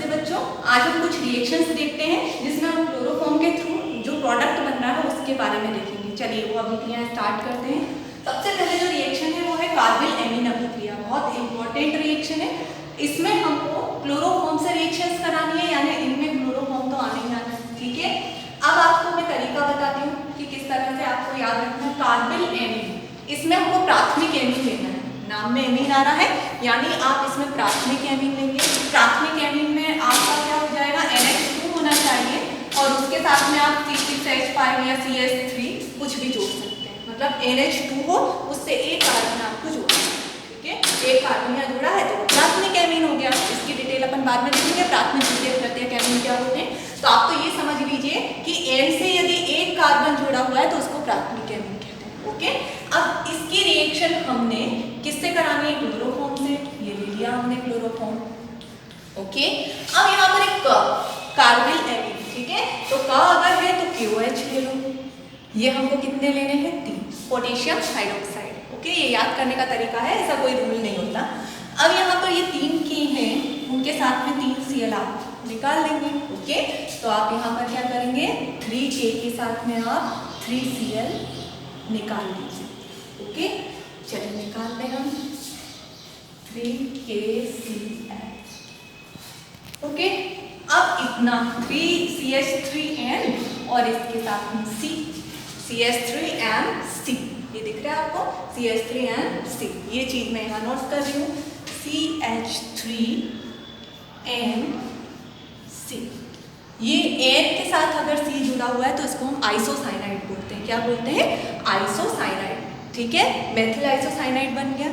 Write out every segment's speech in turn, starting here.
बच्चों, आज हम कुछ रिएक्शंस देखते हैं जिसमें हम क्लोरोफॉर्म के थ्रू जो प्रोडक्ट बन रहा है उसके बारे में देखेंगे। चलिए वो अभिक्रिया स्टार्ट करते हैं। सबसे पहले जो रिएक्शन है वो है कार्बिल एमीन अभिक्रिया। बहुत इंपॉर्टेंट रिएक्शन है। इसमें हमको क्लोरोफॉर्म से रिएक्शंस करानी है, यानी इनमें क्लोरोफॉर्म तो आने ही आना है। ठीक है, अब आपको मैं तरीका बताती हूँ कि किस तरह से आपको याद रखना है। कार्बिल एमीन, इसमें हमको प्राथमिक एमीन लेना है। नाम में एमीन आ रहा है, यानी आप इसमें प्राथमिक एमीन लेंगे। प्राथमिक एमीन में आपका क्या हो जाएगा, NH2 होना चाहिए और उसके साथ में आप C6H5 या CH3 कुछ भी जोड़ सकते हैं। मतलब NH2 हो, उससे एक कार्बन आपको जोड़ना है। ठीक है, एक कार्बन यहाँ जोड़ा है तो प्राथमिक एमीन हो गया। इसकी डिटेल अपन बाद में देखेंगे, प्राथमिक द्वितीयक तृतीयक एमीन क्या होते हैं। तो आप तो ये समझ लीजिए कि N से यदि एक कार्बन जुड़ा हुआ है तो उसको प्राथमिक एमीन कहते हैं। ओके, अब इसकी रिएक्शन हमने किससे करानी है, क्लोरोफॉर्म से। ये ले लिया हमने क्लोरोफॉर्म। ओके, अब यहाँ पर एक कार्बिल एमीन, ठीक है, तो क अगर है तो KOH ले लो। ये हमको कितने लेने हैं, 3, पोटेशियम हाइड्रोक्साइड। ओके, ये याद करने का तरीका है, ऐसा कोई रूल नहीं होता। अब यहाँ पर ये 3 के हैं, उनके साथ में 3 Cl आप निकाल लेंगे। ओके, तो आप यहाँ पर क्या करेंगे, 3K के साथ में आप 3Cl निकाल लीजिए। ओके, चलिए निकालते हैं हम 3KCl। ओके, अब इतना 3CH3N और इसके साथ में C, CH3NC, ये दिख रहा है आपको, CH3NC। ये चीज मैं यहाँ नोट कर रही हूँ, CH3NC। ये N के साथ अगर C जुड़ा हुआ है तो इसको हम आइसोसाइनाइड बोलते हैं। क्या बोलते हैं, आइसोसाइनाइड। ठीक है, मेथिल आइसोसाइनाइड बन गया,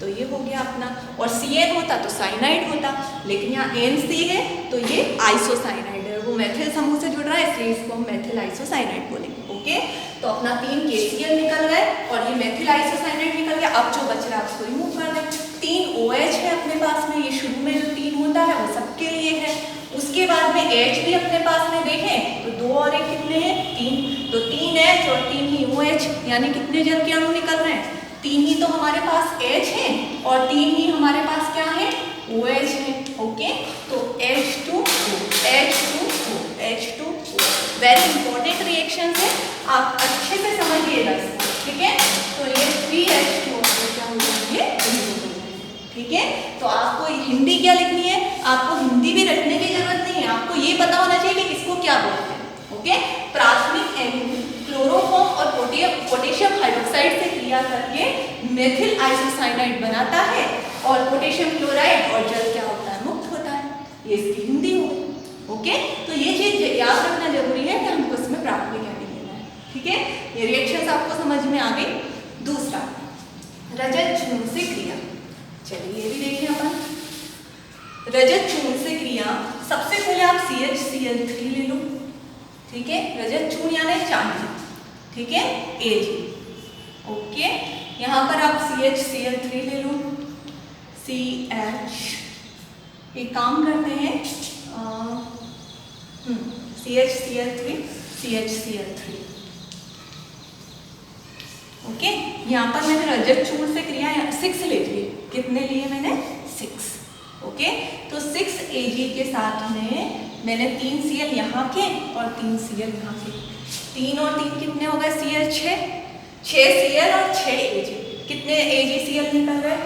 तो ये हो गया अपना। और CN होता तो साइनाइड होता, लेकिन यहाँ NC है तो ये आइसोसाइनाइड है। वो मेथिल समूह से जुड़ रहा है, इसलिए इसको हम मेथिल आइसोसाइनाइड बोलेंगे। ओके, तो अपना 3 KCl निकल गए और ये मेथिल आइसोसाइनाइड निकल गया। अब जो बच रहा है उसको रिमूव कर दें। 3 OH है अपने पास में, ये शुरू में जो 3 होता है वो सबके लिए है। उसके बाद में H भी अपने पास में देखें तो 2 और 1 कितने हैं, 3, तो 3 H और 3 ही OH, यानी कितने जल के अणु निकल रहे हैं, 3 ही तो हमारे पास H है और 3 ही हमारे पास क्या है, OH है। ओके, तो H2O, H2O, H2O, very important reaction है, आप अच्छे से समझिएगा इसको। ठीक है, तो ये 3H2O क्या हो जाएंगे, ठीक है। तो आपको हिंदी क्या लिखनी है, आपको हिंदी भी रखने की जरूरत नहीं है, आपको ये पता होना चाहिए कि किसको क्या बोलते हैं। ओके, प्राथमिक एमीन क्लोरोफॉर्म और पोटेशियम हाइड्रोक्साइड से क्रिया करके मेथिल आइसोसाइनाइड बनाता है और पोटेशियम क्लोराइड और जल क्या होता है, मुक्त होता है। ये इसकी हिंदी हो। ओके, तो ये चीज याद रखना जरूरी है कि हमको इसमें प्राथमिक एमीन लेना है। ठीक है, ये रिएक्शंस आपको समझ में आ गई। दूसरा, रजत चूर्ण से क्रिया। चलिए ये भी देखें अपन। रजत चूर्ण से क्रिया, सबसे पहले आप CHCl3 ले लो। ठीक है, रजत चूर्ण यानी चांदी। ठीक है, Ag। ओके, यहाँ पर आप CHCl3 ले लो, CH, एक काम करते हैं, CHCl3, CHCl3। ओके, यहाँ पर मैंने रजत चूर्ण से क्रिया 6 ले लिए। कितने लिए मैंने, 6। ओके, तो 6 Ag के साथ में मैंने 3 Cl यहाँ के और 3 Cl यहाँ के, 3 और 3 कितने हो गए, Cl 6 Cl और 6 Ag, कितने AgCl निकल गए,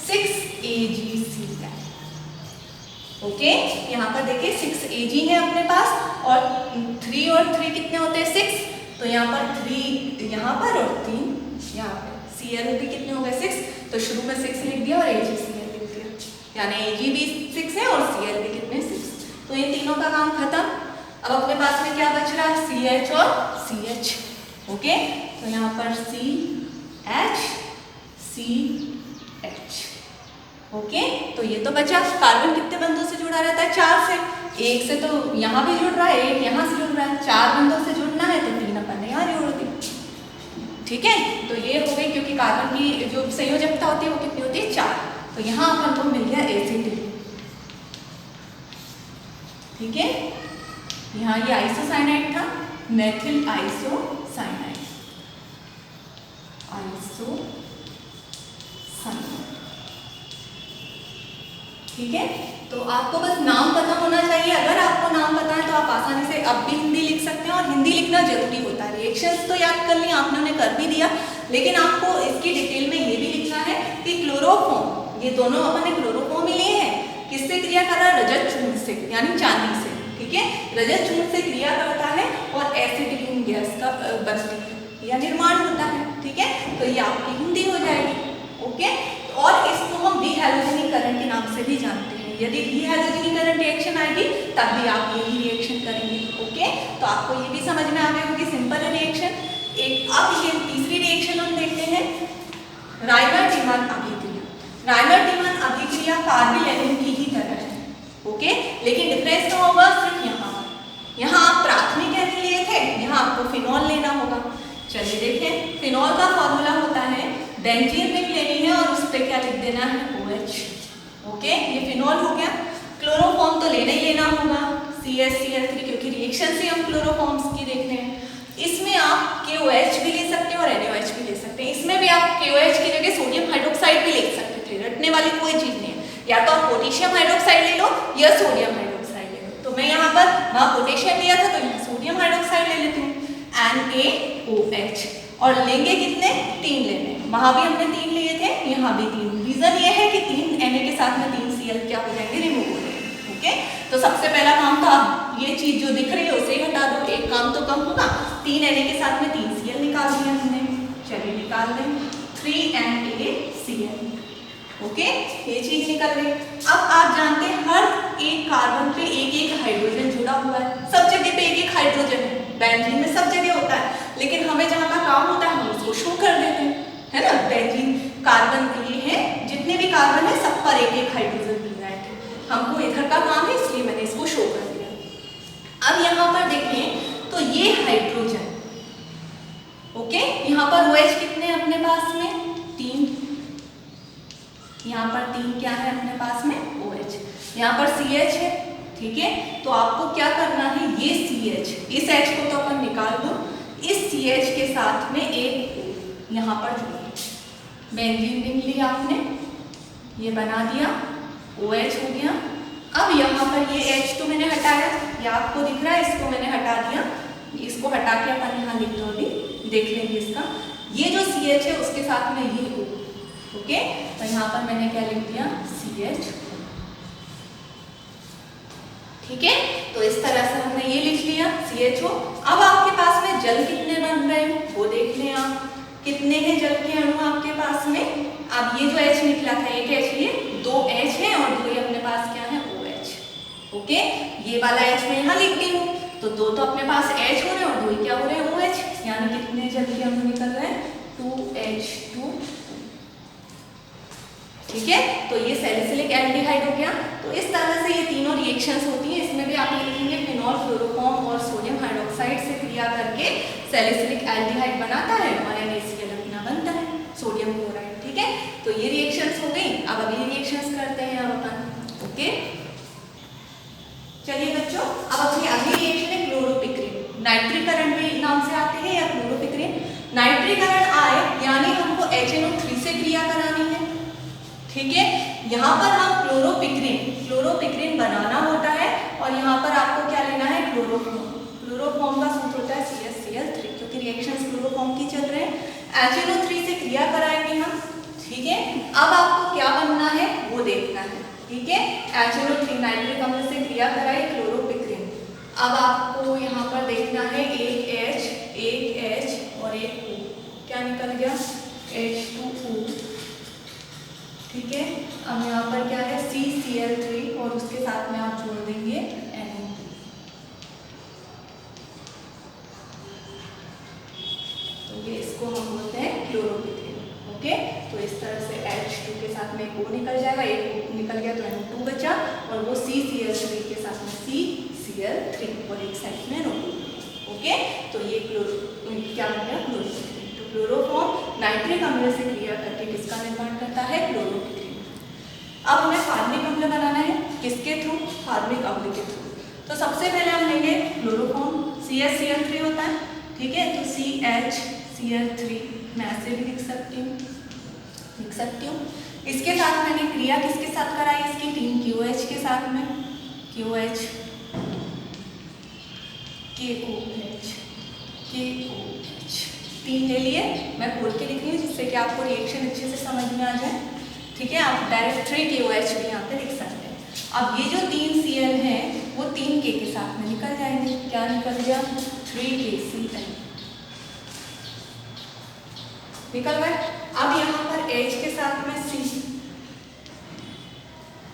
6 AgCl। ओके, यहाँ पर देखिए 6 Ag है अपने पास और 3 और 3 कितने होते हैं, 6, तो यहाँ पर 3 यहाँ पर और 3 यहाँ पे। Cl भी कितने हो गए, 6, तो शुरू में 6 लिख दिया और AgCl लिख दिया, यानी Ag भी 6 है और Cl भी कितने, 6। तो ये तीनों का काम खत्म। अब अपने पास में क्या बच रहा है, CH और CH। ओके, तो यहाँ पर CH, CH। ओके, तो ये तो बचा। कार्बन कितने बंधों से जुड़ा रहता है, 4 से। एक से तो यहाँ भी जुड़ रहा है, एक यहाँ से जुड़ रहा है, 4 बंधों से जुड़ना है तो 3 अपन ने यहाँ जोड़ दी। ठीक है, तो ये हो गई, क्योंकि कार्बन की जो संयोजकता होती है वो कितनी होती है, 4। तो यहाँ अपन को मिल गया एसिड। ठीक है, यहाँ ये आइसोसाइनाइड था, मेथिल आइसोसाइनाइड, ठीक है। तो आपको बस नाम पता होना चाहिए। अब भी हिंदी लिख सकते हैं, और हिंदी लिखना जरूरी होता है। रिएक्शंस तो याद कर लिया आपने, कर भी दिया, लेकिन आपको इसकी डिटेल में ये भी लिखना है कि क्लोरोफॉर्म, ये दोनों अपन ने क्लोरोफॉर्म ही लिए हैं, किससे क्रिया कर रहा है? रजत चूर्ण से, यानी चांदी से, ठीक है, रजत चूर्ण से क्रिया करता है और एसिटिलीन गैस का बनती है या निर्माण होता है, ठीक है। तो ये आपकी हिंदी हो जाएगी, ओके। और इसको हम डिहैलोजेनीकरण के नाम से भी जानते हैं। यदि डिहैलोजेनीकरण रिएक्शन आएगी तब भी आप यही रिएक्शन करेंगे, ओके। तो आपको ये भी समझ में आ गया होगी, सिंपल रिएक्शन। एक अब ये तीसरी रिएक्शन हम देखते हैं, रायमर-टीमन अभिक्रिया। रायमर-टीमन अभिक्रिया कार्बोनिल की ही तरह है, ओके, लेकिन डिफरेंस क्या होगा? सिर्फ यहाँ आप प्राथमिक एमिन लिए थे, यहाँ आपको फिनॉल लेना होगा। चलिए देखें, फिनॉल का फॉर्मूला होता है, बेंजीन रिंग लेनी है और उस पर क्या लिख देना है? OH, okay. ये फिनॉल हो गया। क्लोरोफॉर्म तो लेना ही लेना होगा, CH3, क्योंकि रिएक्शन से हम क्लोरोफॉर्म्स की देख रहे हैं। इसमें आप KOH भी ले सकते हैं और NaOH भी ले सकते हैं। इसमें भी आप KOH की जगह सोडियम हाइड्रोक्साइड भी ले सकते थे, रटने वाली कोई चीज़ नहीं है। या तो आप पोटेशियम हाइड्रोक्साइड ले लो या सोडियम हाइड्रोक्साइड ले लो। तो मैं यहाँ पर वहाँ पोटेशियम लिया था तो यहाँ सोडियम हाइड्रोक्साइड ले लेती हूँ, NaOH। और लेंगे कितने? 3 लेने, वहाँ भी हमने 3 लिए थे, यहाँ भी 3। रीजन ये है कि 3 Na के साथ में 3 Cl क्या हो जाएंगे? रिमूव हो जाएंगे, ओके। तो सबसे पहला काम था, ये चीज जो दिख रही है उसे ही हटा दो, एक काम तो कम होगा। 3 Na के साथ में 3 Cl निकाल दिया हमने, चलिए निकाल दें, 3 NaCl, ओके, ये चीज निकल गई। अब आप जानते हैं हर एक कार्बन पे एक एक हाइड्रोजन जुड़ा हुआ है, सब जगह पे एक एक हाइड्रोजन है, बेंजीन में सब जगह होता है, लेकिन हमें जहाँ का काम होता है हम उसको शो कर देते हैं, है ना। बेंजीन कार्बन ये है, जितने भी कार्बन है सब पर एक एक हाइड्रोजन मिल रहा है, हमको इधर का काम है इसलिए मैंने इसको शो कर दिया। अब यहाँ पर देखें तो ये हाइड्रोजन, ओके, यहाँ पर OH कितने हैं अपने पास में? 3, यहाँ पर 3 क्या है अपने पास में? OH। यहाँ पर CH है, ठीक है। तो आपको क्या करना है, ये CH, इस H को तो अपन निकाल दो, इस CH के साथ में एक यहाँ पर जोड़ो, बेंजीन रिंग ली आपने, ये बना दिया, OH हो गया। अब यहाँ पर ये H तो मैंने हटाया, ये आपको दिख रहा है, इसको मैंने हटा दिया, इसको हटा के अपन यहाँ लिख दो, अभी देख लेंगे इसका। ये जो CH है उसके साथ में ये O, ओके, तो यहाँ पर मैंने क्या लिख दिया? CH, ठीक है। तो इस तरह से हमने ये लिख लिया CHO। अब आपके पास में जल कितने बन रहे हैं वो देख लें आप, कितने हैं जल के अणु आपके पास में। अब ये जो H निकला था, एक H लिए, 2 H है और 2 अपने पास क्या है? OH, okay. ये वाला H मैं यहाँ लिखती हूँ, तो 2 तो अपने पास H हो रहे हैं और 2 क्या हो रहे हैं? OH, यानी कितने जल के अणु निकल रहे हैं? 2H2, ठीक है। तो ये सैलिसिलिक एल्डिहाइड हो गया। तो इस तरह से ये तीनों रिएक्शंस होती हैं। इसमें भी आप लिखेंगे फिनॉल, क्लोरोफॉर्म और सोडियम हाइड्रोक्साइड से क्रिया करके सैलिसिलिक एल्डिहाइड बनाता है और NaCl अपना बनता है, सोडियम क्लोराइड, ठीक है। तो ये रिएक्शंस हो गई। अब अगली रिएक्शंस करते हैं अब अपन, ओके। चलिए बच्चों, अब अपनी अगली रिएक्शन है क्लोरोपिक्रीन। नाइट्रीकरण भी नाम से आते हैं या क्लोरोपिक्रीन। नाइट्रीकरण आए यानी हमको HNO3 से क्रिया करानी है, ठीक है। यहाँ पर हम क्लोरोपिक्रीन बनाना होता है और यहाँ पर आपको क्या लेना है? क्लोरोफॉर्म। क्लोरोफॉर्म का सूत्र होता है CH3, क्योंकि रिएक्शंस क्लोरोफॉर्म की चल रहे हैं। HNO3 से क्रिया कराएंगे हम, ठीक है। अब आपको क्या बनना है वो देखना है, ठीक है। HNO3 नाइट्रिक अम्ल से क्रिया कराए क्लोरोपिक्रीन। अब आपको यहाँ पर देखना है एक H और एक O, क्या निकल गया? H2O, ठीक है। अब यहाँ पर क्या है? CCl3 और उसके साथ में आप जोड़ देंगे NO, तो ये इसको हम बोलते हैं क्लोरोपिक्रीन, ओके। तो इस तरह से H2 के साथ में एक O निकल जाएगा, एक O निकल गया तो NO2 बचा और वो CCl3 के साथ में CCl3 और एक साइड में NO2, ओके। तो ये क्या हो गया? क्लोरोपिक्रीन। तो क्लोरोफॉर्म नाइट्रिक अम्ल से क्रिया करके किसका निर्माण करता है? क्लोरोपिक्रीन। अब हमें फार्मिक अम्ल बनाना है, किसके थ्रू? फार्मिक अम्ल के थ्रू। तो सबसे पहले हम लेंगे क्लोरोफॉर्म, CHCl3 होता है, ठीक है। तो CHCl3 मैं ऐसे भी लिख सकती हूँ। इसके साथ मैंने क्रिया किसके साथ कराई? इसकी 3 QH के साथ में, QH, KOH, तीन ले लिए। मैं बोल के लिख रही हूँ जिससे कि आपको रिएक्शन अच्छे से समझ में आ जाए, ठीक है। आप डायरेक्ट 3KOH भी यहाँ पे लिख सकते हैं। अब ये जो 3 Cl हैं वो 3 K के साथ में निकल जाएंगे। क्या निकल गया? 3KCl निकल गए। अब यहाँ पर H के साथ में C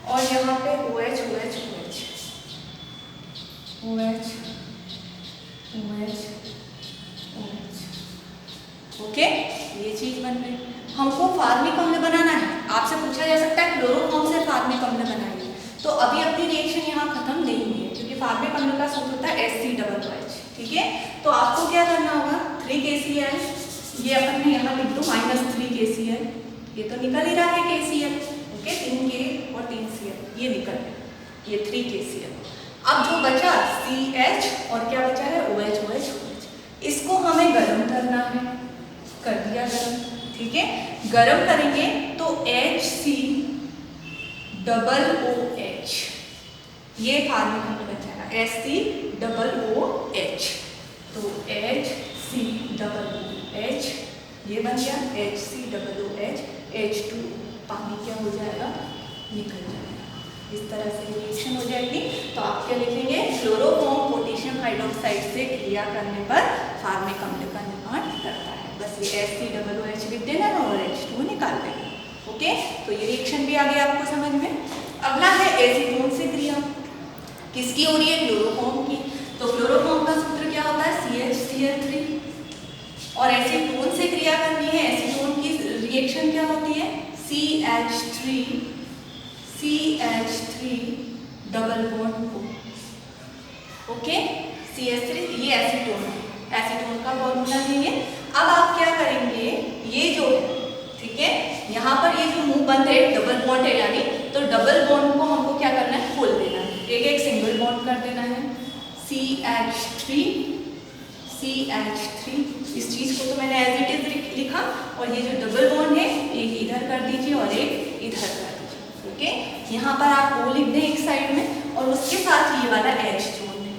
और यहाँ पे OH, OH, OH, OH, OH, OH, okay. ये चीज बन गई। हमको फार्मिक अम्ल बनाना है। आपसे पूछा जा सकता है क्लोरोफॉर्म से फार्मिक अम्ल बनाइए, तो अभी अपनी रिएक्शन यहाँ खत्म नहीं हुई है क्योंकि फार्मिक अम्ल का सूत्र होता है HCOOH, ठीक है। तो आपको क्या करना होगा? 3KCl, ये अपन ने यहाँ लिख दो -3KCl, ये तो निकल ही रहा है KCl, ओके। 3K और 3Cl ये निकल गया, ये 3KCl। अब जो बचा CH और क्या बचा है? OH, OH, OH। इसको हमें गर्म करना है, कर दिया गर्म, ठीक है। गर्म करेंगे तो HCOOH, ये फार्मिक अम्ल बन जाएगा HCOOH। तो HCOOH ये बन गया HCOOH, H2 पानी क्या हो जाएगा? निकल जाएगा। इस तरह से रिएक्शन हो जाएगी। तो आप क्या लिखेंगे? क्लोरोफॉर्म पोटेशियम हाइड्रोक्साइड से क्रिया करने पर फार्मिक अम्ल का निर्माण करता है। बस ये HCOOH लिख देना है और H2 निकाल देना, ओके। तो ये रिएक्शन भी आ गया आपको समझ में। अगला है एसीटोन से क्रिया। किसकी हो रही है? क्लोरोफॉर्म की। तो क्लोरोफॉर्म का सूत्र क्या होता है? CHCl3। और एसीटोन से क्रिया करनी है। एसीटोन की रिएक्शन क्या होती है? CH3 double bond O, okay. CH3 ये एसीटोन है, एसीटोन का फॉर्मूला है ये। अब आप क्या करेंगे? ये जो है, ठीक है, यहाँ पर ये जो मुंह बंद है डबल बॉन्ड है यानी, तो डबल बॉन्ड को हमको क्या करना है? खोल देना है, एक एक सिंगल बॉन्ड कर देना है। CH3 इस चीज को तो मैंने एज इट इज लिखा, और ये जो डबल बॉन्ड है एक इधर कर दीजिए और एक इधर कर दीजिए, ओके। यहाँ पर आप O लिख दें एक साइड में, और उसके साथ ये वाला H जोड़ दें।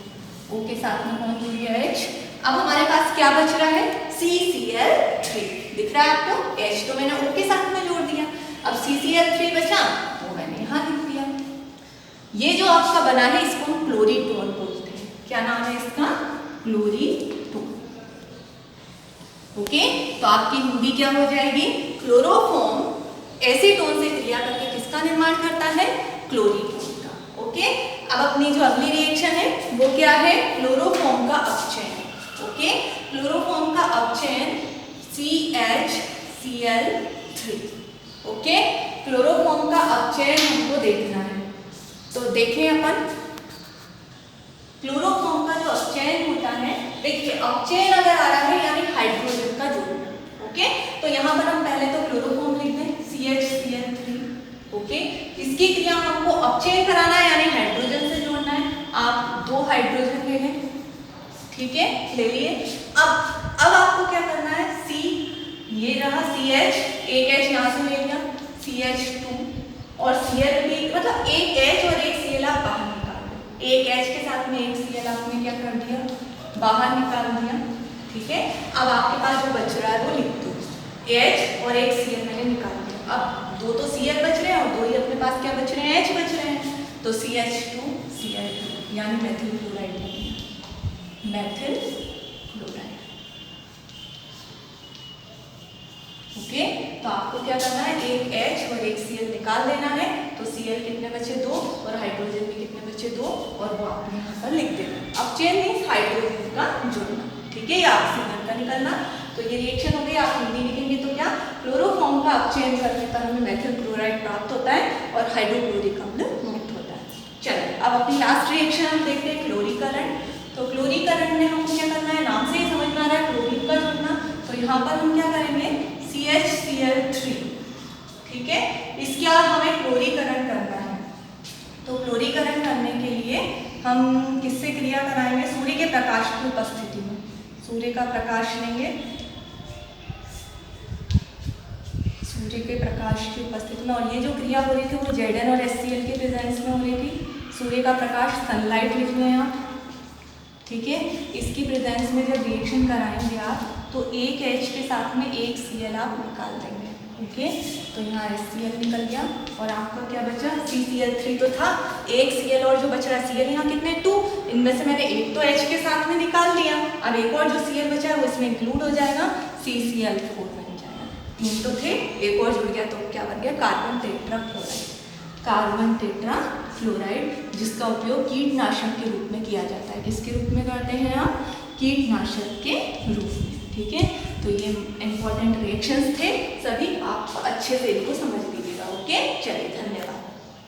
O के साथ में कौन जुड़ गया? H। अब हमारे पास क्या बच रहा है? CCl3 दिख रहा है आपको? H तो मैंने O के साथ में जोड़ दिया। अब CCl3 बचा, वो मैंने यहाँ लिख दिया। ये जो आपका बना है इसको हम क्लोरीटोन बोलते हैं। क्या नाम है इसका? क्लोरीटोन, ओके। तो आपकी हिंदी क्या हो जाएगी? क्लोरोफॉर्म एसीटोन से क्रिया करके किसका निर्माण करता है? क्लोरीटोन का, ओके। अब अपनी जो अगली रिएक्शन है वो क्या है? क्लोरोफॉर्म का अपचयन, ओके। क्लोरोफॉर्म का अपचयन CHCl3, ओके। क्लोरोफॉर्म का अपचयन हमको देखना है, तो देखें अपन क्लोरोफॉर्म का जो अपचयन होता है। देखिए अपचयन अगर आ रहा है यानी हाइड्रोजन का जोड़ना, ओके। तो यहाँ पर हम पहले तो क्लोरोफॉर्म लिख दें CHCl3, ओके। इसकी क्रिया हमको अपचयन कराना है यानी हाइड्रोजन से जोड़ना है। आप 2 हाइड्रोजन ले लें, ठीक है, ले लिए। अब आपको क्या करना है? C ये रहा CH, एक H यहाँ से ले लिया, CH2 और Cl भी, मतलब एक H और एक Cl आप बाहर निकाल दो। एक H के साथ में एक Cl आपने क्या कर दिया? बाहर निकाल दिया, ठीक है। अब आपके पास जो बच रहा है वो लिख दो, H और एक Cl मैंने निकाल दिया। अब 2 तो Cl बच रहे हैं और 2 ही अपने पास क्या बच रहे हैं? H बच रहे हैं। तो CH2Cl2 यानी methyl chloride, methyl chloride, okay. तो आपको क्या करना है? एक H और एक Cl निकाल देना है। तो Cl कितने बचे? 2, और हाइड्रोजन भी कितने बचे? 2, और वो आपने यहाँ पर लिख देना। अब चेन मीन्स हाइड्रोजन का जुड़ना, ठीक है, या ऑक्सीजन का निकलना। तो ये रिएक्शन हो गई। आप हिंदी लिखेंगे तो क्या? क्लोरोफॉर्म का अपचयन करने पर हमें मेथिल क्लोराइड प्राप्त होता है और हाइड्रोक्लोरिक अम्ल मुक्त होता है। चलिए अब अपनी लास्ट रिएक्शन हम देखते हैं, क्लोरीकरण। तो क्लोरीकरण में हमको क्या करना है? नाम से ही समझ में आ रहा है, क्लोरीन का जुड़ना। तो यहाँ पर हम क्या करेंगे? CHCl3, ठीक है, इसका हमें क्लोरीकरण करना है। तो क्लोरीकरण करने के लिए हम किससे क्रिया कराएंगे? सूर्य के प्रकाश की उपस्थिति में। सूर्य का प्रकाश लेंगे, सूर्य के प्रकाश की उपस्थिति में, और ये जो क्रिया हो रही थी वो Zn और HCl के प्रेजेंस में हो रही थी। सूर्य का प्रकाश सनलाइट लिख लें आप, ठीक है। इसकी प्रेजेंस में जब रिएक्शन कराएंगे आप तो एक H के साथ में एक Cl आप निकाल देंगे। ओके, तो यहाँ HCl निकल गया और आपका क्या बचा, CCl3 तो था, एक Cl और जो बच रहा है Cl यहाँ कितने 2, इनमें से मैंने एक तो H के साथ में निकाल दिया, अब एक और जो Cl बचा है वो इसमें इंक्लूड हो जाएगा, CCl4 बन जाएगा। 3 तो थे, एक और जुड़ गया तो क्या बन गया, कार्बन टेट्राफ्लोराइड। कार्बन टेट्राफ्लोराइड जिसका उपयोग कीटनाशक के रूप में किया जाता है। किसके रूप में करते हैं आप, कीटनाशक के रूप में। ठीक है, तो ये इंपॉर्टेंट रिएक्शंस थे सभी, आप अच्छे से इनको समझ लीजिएगा। ओके, चलिए धन्यवाद।